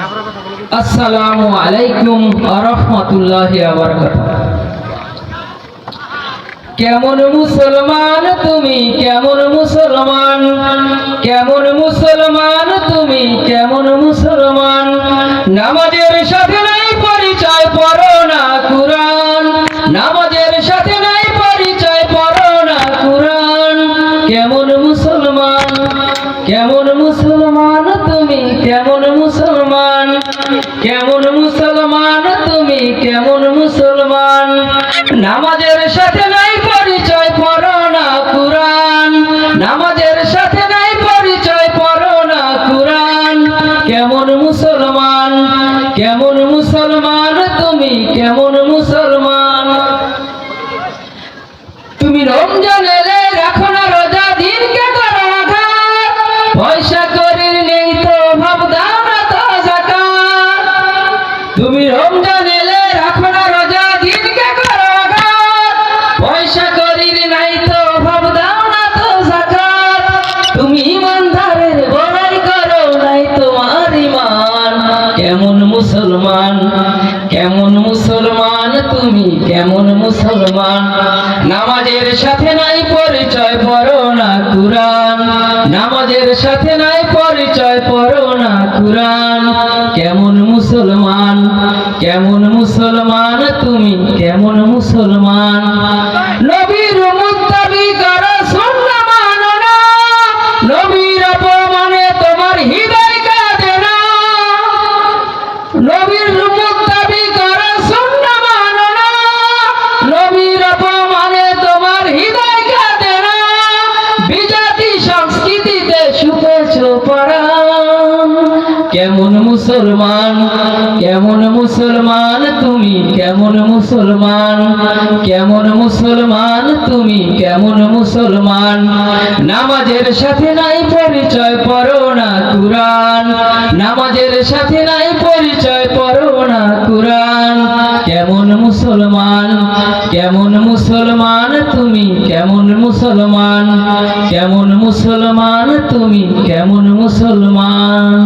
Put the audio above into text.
আসসালামু আলাইকুম ওয়া রাহমাতুল্লাহি ওয়া বারাকাতুহু। কেমন মুসলমান তুমি, কেমন মুসলমান, কেমন মুসলমান তুমি, কেমন মুসলমান। নামাজের সাথে নাই পরিচয়, পড়ো না কুরআন। নামাজের সাথে নাই পরিচয়, পড়ো না কুরআন। কেমন মুসলমান, কেমন মুসলমান তুমি, কেমন মুসলমান, কেমন মুসলমান তুমি, কেমন মুসলমান। নামাজের সাথে নাই পরিচয়, পড়ো না কুরআন। নামাজের সাথে নাই পরিচয়, পড়ো না কুরআন। কেমন মুসলমান, কেমন মুসলমান তুমি, কেমন মুসলমান। তুমি রমজান এলে রাখো না রোজা, দিনকে করো আঘাত। পয়সা করির নেই তো ভাব, দাও না তো যাকাত। তুমি রমজান এলে রাখো না রোজা, দিনকে করো আঘাত। পয়সা করির নাই তো ভাব, দাও না তো যাকাত। তুমি ইমানদারের বড়াই করো, নাই তোমার ঈমান। কেমন মুসলমান, কেমন মুসলমান তুমি, কেমন মুসলমান। নামাজের সাথে নাই পরিচয়, পড়ো না কুরআন। নামাজের সাথে নাই পরিচয়, পড়ো না কুরআন। কেমন মুসলমান, কেমন মুসলমান তুমি, কেমন মুসলমান। নবীর মুত্তাবি করো, সুন্নাহ মানো না। নবীর অপমানে তোমার হৃদয় কাঁদে না। নবীর মুত্তাবি করো, সুন্নাহ মানো না। নবীর অপমানে তোমার হৃদয় কাঁদে না। বিজাতি সংস্কৃতিতে শুকেছো পরাণ। কেমন মুসলমান, কেমন মুসলমান তুমি, কেমন মুসলমান। কেমন মুসলমান তুমি, কেমন মুসলমান। নামাজের সাথে নাই পরিচয়, পড়ো না কুরআন। নামাজের সাথে নাই পরিচয়, পড়ো না কুরআন। কেমন মুসলমান, কেমন মুসলমান তুমি, কেমন মুসলমান। কেমন মুসলমান তুমি, কেমন মুসলমান।